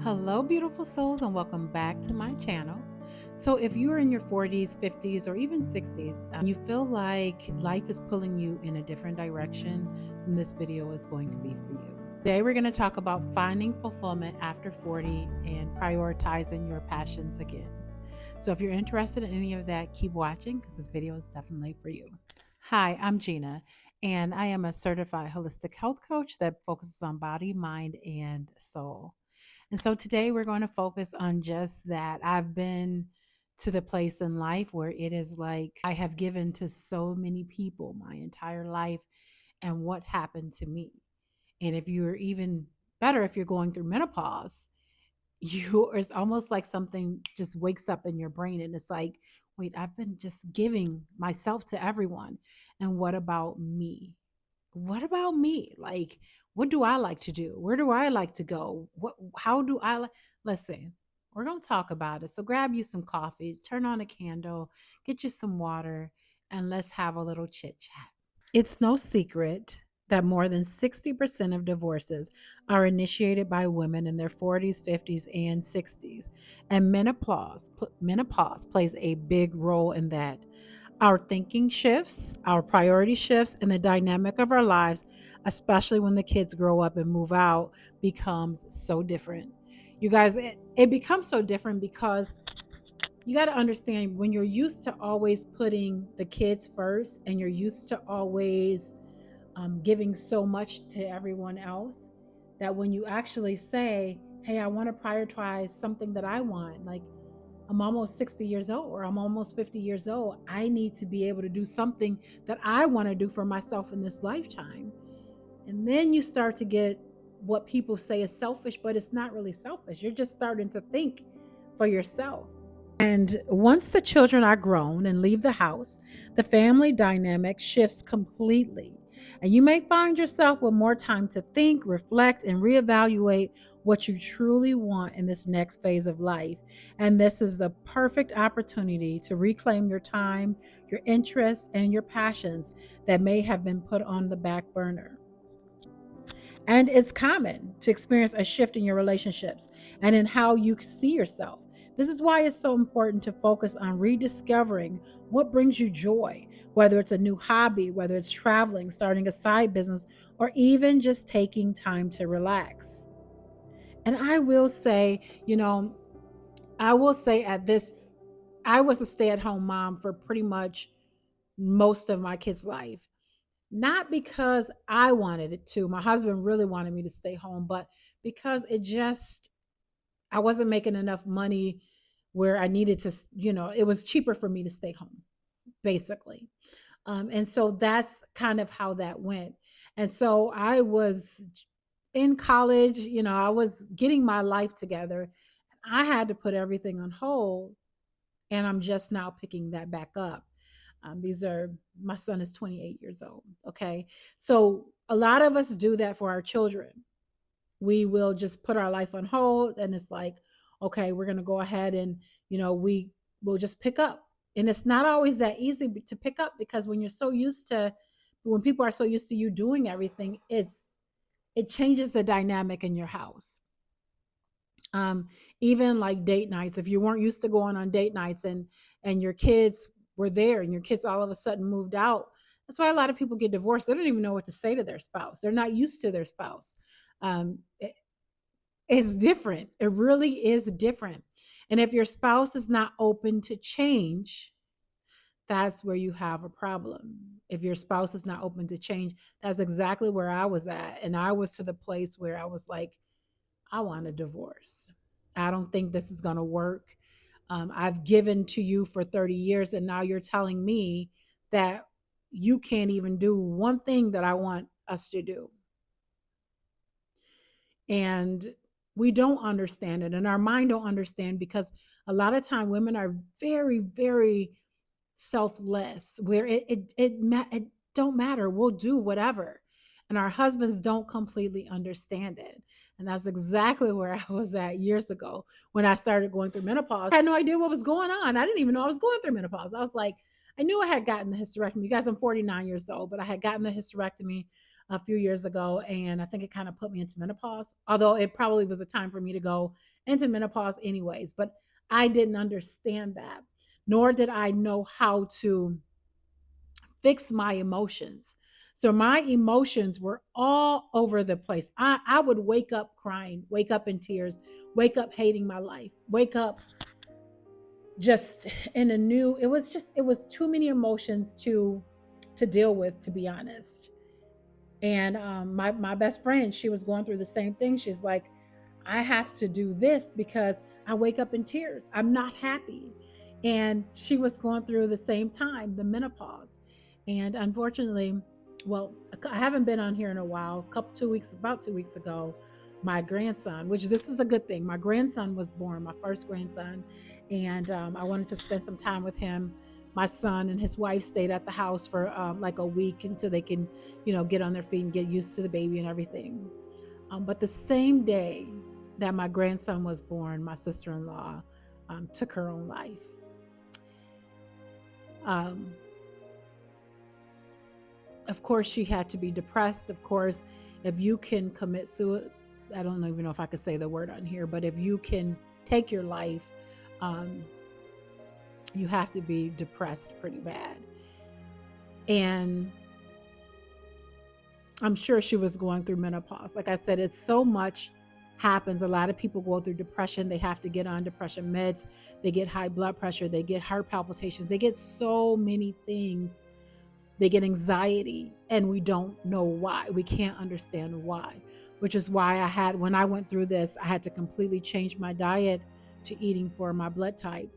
Hello, beautiful souls, and welcome back to my channel. So, if you're in your 40s, 50s, or even 60s, and you feel like life is pulling you in a different direction, then this video is going to be for you. Today, we're going to talk about finding fulfillment after 40 and prioritizing your passions again. So, if you're interested in any of that, keep watching because this video is definitely for you. Hi, I'm Gina, and I am a certified holistic health coach that focuses on body, mind, and soul. And so today we're going to focus on just that. I've been to the place in life where it is like I have given to so many people my entire life and what happened to me. And if you're even better, if you're going through menopause, it's almost like something just wakes up in your brain and it's like, wait, I've been just giving myself to everyone. And what about me? What about me? Like, what do I like to do? Where do I like to go? How do I listen? We're going to talk about it. So grab you some coffee, turn on a candle, get you some water, and let's have a little chit chat. It's no secret that more than 60% of divorces are initiated by women in their 40s, 50s, and 60s. And menopause plays a big role in that. Our thinking shifts, our priority shifts, and the dynamic of our lives, especially when the kids grow up and move out, becomes so different. You guys, it becomes so different because you got to understand when you're used to always putting the kids first and you're used to always giving so much to everyone else, that when you actually say, hey, I want to prioritize something that I want, like I'm almost 60 years old or I'm almost 50 years old. I need to be able to do something that I want to do for myself in this lifetime. And then you start to get what people say is selfish, but it's not really selfish. You're just starting to think for yourself. And once the children are grown and leave the house, the family dynamic shifts completely. And you may find yourself with more time to think, reflect, and reevaluate what you truly want in this next phase of life. And this is the perfect opportunity to reclaim your time, your interests, and your passions that may have been put on the back burner. And it's common to experience a shift in your relationships and in how you see yourself. This is why it's so important to focus on rediscovering what brings you joy, whether it's a new hobby, whether it's traveling, starting a side business, or even just taking time to relax. And I will say, I will say at this, I was a stay at home mom for pretty much most of my kids' life. Not because I wanted it to. My husband really wanted me to stay home, but because I wasn't making enough money where I needed to, it was cheaper for me to stay home, basically. And so that's kind of how that went. And so I was in college, I was getting my life together. I had to put everything on hold, and I'm just now picking that back up. My son is 28 years old. Okay. So a lot of us do that for our children. We will just put our life on hold and it's like, okay, we're going to go ahead and, we will just pick up. And it's not always that easy to pick up because when people are so used to you doing everything, it changes the dynamic in your house. um, Even like date nights, if you weren't used to going on date nights and your kids were there and your kids all of a sudden moved out, that's why a lot of people get divorced. They don't even know what to say to their spouse. They're not used to their spouse. um, it, it's different. It really is different. And if your spouse is not open to change, that's where you have a problem. If your spouse is not open to change, that's exactly where I was at. And I was to the place where I was like, I want a divorce. I don't think this is going to work. I've given to you for 30 years, and now you're telling me that you can't even do one thing that I want us to do. And we don't understand it, and our mind don't understand because a lot of time women are very, very selfless, where it don't matter. We'll do whatever. And our husbands don't completely understand it. And that's exactly where I was at years ago when I started going through menopause. I had no idea what was going on. I didn't even know I was going through menopause. I was like, I knew I had gotten the hysterectomy. You guys, I'm 49 years old, but I had gotten the hysterectomy. a few years ago, and I think it kind of put me into menopause. Although it probably was a time for me to go into menopause anyways, but I didn't understand that, nor did I know how to fix my emotions. So my emotions were all over the place. I would wake up crying, wake up in tears, wake up hating my life, wake up just in a new, it was too many emotions to deal with, to be honest. And my best friend, she was going through the same thing. She's like, I have to do this because I wake up in tears. I'm not happy. And she was going through the same time, the menopause. And unfortunately, well, I haven't been on here in a while. About 2 weeks ago, my grandson, which this is a good thing, my grandson was born, my first grandson. And I wanted to spend some time with him. My son and his wife stayed at the house for like a week until they can, get on their feet and get used to the baby and everything. But the same day that my grandson was born, my sister-in-law took her own life. Um, of course, she had to be depressed. Of course, if you can commit suicide, I don't even know if I could say the word on here, but if you can take your life, um, you have to be depressed pretty bad. And I'm sure she was going through menopause. Like I said, it's so much happens. A lot of people go through depression. They have to get on depression meds. They get high blood pressure. They get heart palpitations. They get so many things. They get anxiety, and we don't know why. We can't understand why, which is why when I went through this, I had to completely change my diet to eating for my blood type.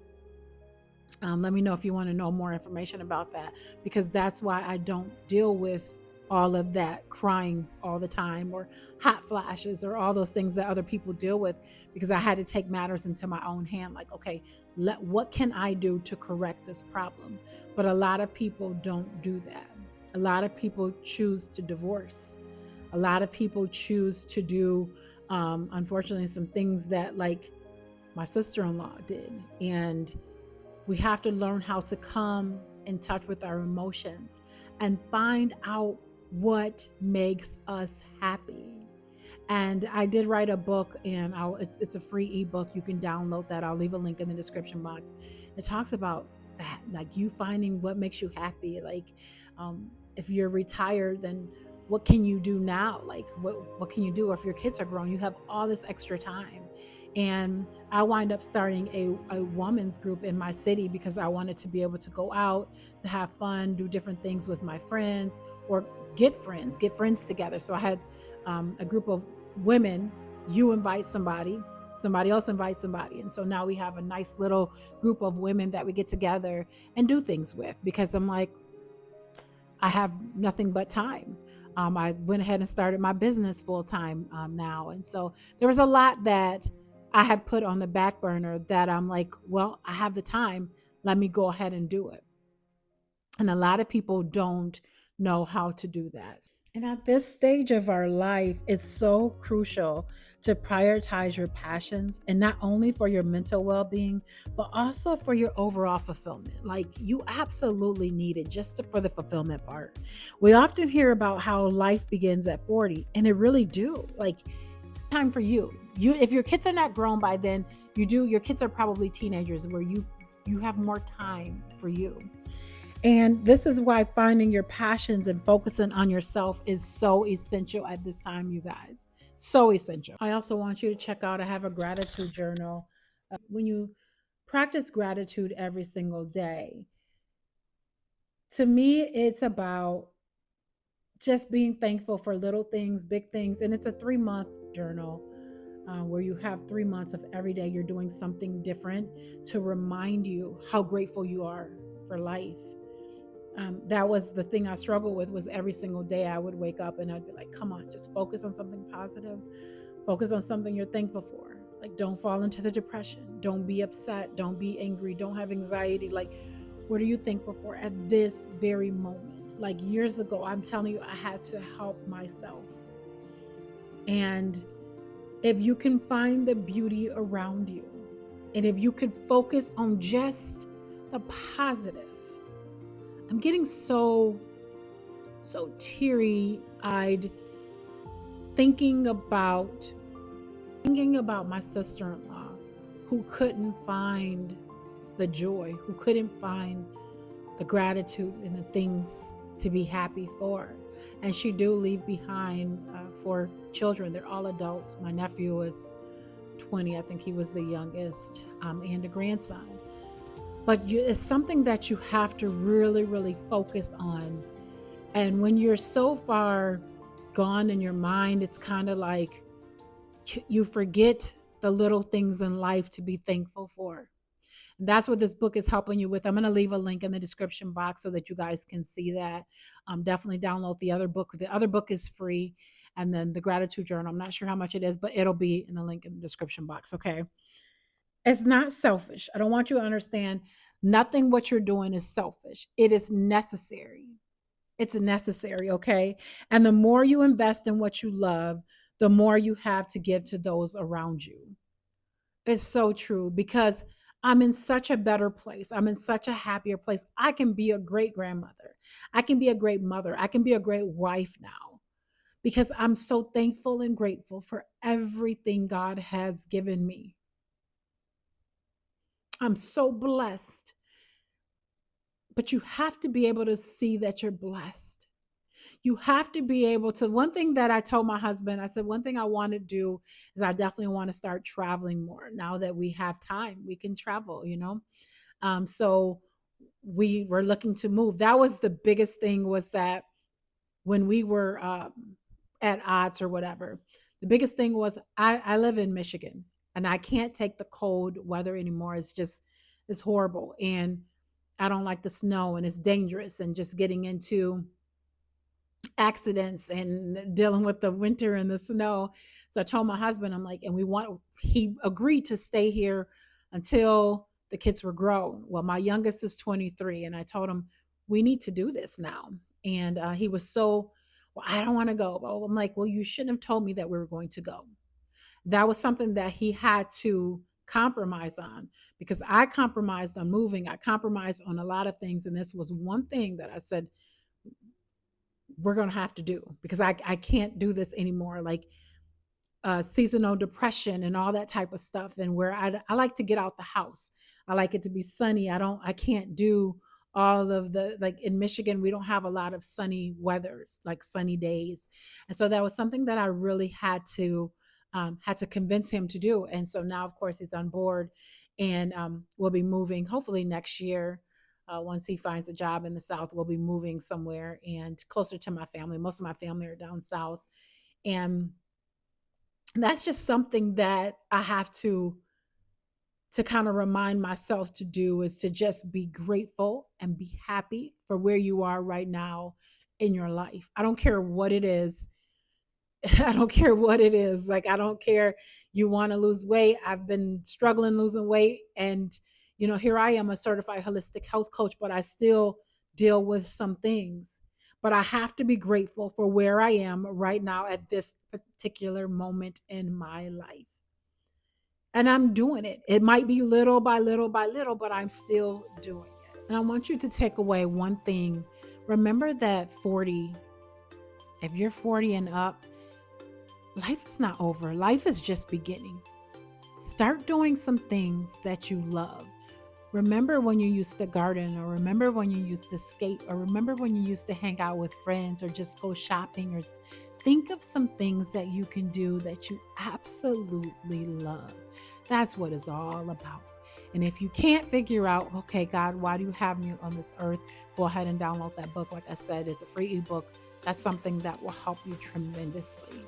Let me know if you want to know more information about that, because that's why I don't deal with all of that crying all the time or hot flashes or all those things that other people deal with, because I had to take matters into my own hand. Like, okay, what can I do to correct this problem? But a lot of people don't do that. A lot of people choose to divorce. A lot of people choose to do, unfortunately, some things that like my sister-in-law did. And we have to learn how to come in touch with our emotions and find out what makes us happy. And I did write a book, and it's a free ebook. You can download that. I'll leave a link in the description box. It talks about that, like you finding what makes you happy. Like, if you're retired, then what can you do now? Like, what can you do? Or if your kids are grown, you have all this extra time. And I wind up starting a woman's group in my city because I wanted to be able to go out, to have fun, do different things with my friends, or get friends together. So I had a group of women. You invite somebody else invites somebody. And so now we have a nice little group of women that we get together and do things with, because I'm like, I have nothing but time. I went ahead and started my business full time now. And so there was a lot that I had put on the back burner that I'm like, well, I have the time. Let me go ahead and do it. And a lot of people don't know how to do that. And at this stage of our life, it's so crucial to prioritize your passions, and not only for your mental well being, but also for your overall fulfillment. Like, you absolutely need it for the fulfillment part. We often hear about how life begins at 40, and it really do. Like, time for you. If your kids are not grown by then, your kids are probably teenagers where you have more time for you. And this is why finding your passions and focusing on yourself is so essential at this time, you guys. So essential. I also want you to check out, I have a gratitude journal. When you practice gratitude every single day, to me, it's about just being thankful for little things, big things. And it's a 3-month journal. Where you have 3 months of every day you're doing something different to remind you how grateful you are for life. That was the thing I struggled with, was every single day I would wake up and I'd be like, come on, just focus on something positive. Focus on something you're thankful for. Like, don't fall into the depression. Don't be upset. Don't be angry. Don't have anxiety. Like, what are you thankful for at this very moment? Like, years ago, I'm telling you, I had to help myself. And if you can find the beauty around you, and if you could focus on just the positive, I'm getting so so teary eyed, thinking about my sister-in-law who couldn't find the joy, who couldn't find the gratitude and the things to be happy for. And she do leave behind 4 children. They're all adults. My nephew is 20. I think he was the youngest, and a grandson. But it's something that you have to really, really focus on. And when you're so far gone in your mind, it's kind of like you forget the little things in life to be thankful for. And that's what this book is helping you with. I'm going to leave a link in the description box so that you guys can see that. Definitely download the other book. The other book is free. And then the gratitude journal, I'm not sure how much it is, but it'll be in the link in the description box. Okay. It's not selfish. I don't want you to understand nothing what you're doing is selfish. It is necessary. It's necessary. Okay. And the more you invest in what you love, the more you have to give to those around you. It's so true because I'm in such a better place. I'm in such a happier place. I can be a great grandmother. I can be a great mother. I can be a great wife now because I'm so thankful and grateful for everything God has given me. I'm so blessed. But you have to be able to see that you're blessed. You have to be able to. One thing that I told my husband, I said, one thing I want to do is I definitely want to start traveling more. Now that we have time, we can travel, you know? So we were looking to move. That was the biggest thing, was that when we were at odds or whatever, the biggest thing was I live in Michigan and I can't take the cold weather anymore. It's horrible. And I don't like the snow and it's dangerous, and just getting into accidents and dealing with the winter and the snow. So I told my husband, I'm like, and he agreed to stay here until the kids were grown. Well, my youngest is 23, and I told him, we need to do this now. And he was so, well, I don't want to go. Well, I'm like, well, you shouldn't have told me that we were going to go. That was something that he had to compromise on, because I compromised on moving. I compromised on a lot of things. And this was one thing that I said, we're going to have to do, because I can't do this anymore. Like seasonal depression and all that type of stuff. And where I like to get out the house. I like it to be sunny. I can't do all of the, like in Michigan, we don't have a lot of sunny weathers, like sunny days. And so that was something that I really had to convince him to do. And so now, of course, he's on board, and we'll be moving hopefully next year. Once he finds a job in the South, we'll be moving somewhere and closer to my family. Most of my family are down South. And that's just something that I have to kind of remind myself to do, is to just be grateful and be happy for where you are right now in your life. I don't care what it is. I don't care what it is. Like, I don't care. You want to lose weight. I've been struggling losing weight. And, here I am, a certified holistic health coach, but I still deal with some things. But I have to be grateful for where I am right now at this particular moment in my life. And I'm doing it. It might be little by little by little, but I'm still doing it. And I want you to take away one thing. Remember that 40, if you're 40 and up, life is not over. Life is just beginning. Start doing some things that you love. Remember when you used to garden, or remember when you used to skate, or remember when you used to hang out with friends, or just go shopping, or think of some things that you can do that you absolutely love. That's what it's all about. And if you can't figure out, okay, God, why do you have me on this earth? Go ahead and download that book. Like I said, it's a free ebook. That's something that will help you tremendously.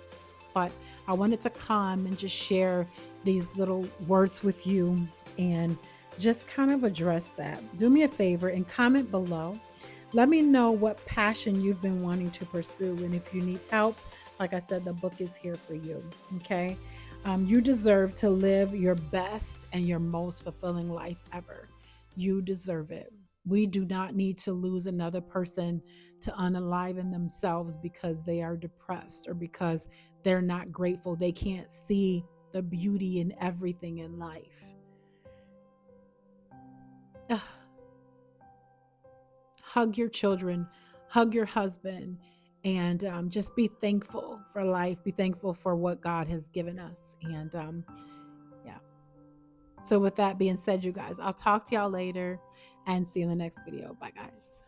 But I wanted to come and just share these little words with you and just kind of address that. Do me a favor and comment below. Let me know what passion you've been wanting to pursue. And if you need help, like I said, the book is here for you. Okay. You deserve to live your best and your most fulfilling life ever. You deserve it. We do not need to lose another person to unaliven themselves because they are depressed, or because they're not grateful. They can't see the beauty in everything in life. Ugh. Hug your children, hug your husband, and just be thankful for life. Be thankful for what God has given us. And yeah. So with that being said, you guys, I'll talk to y'all later and see you in the next video. Bye, guys.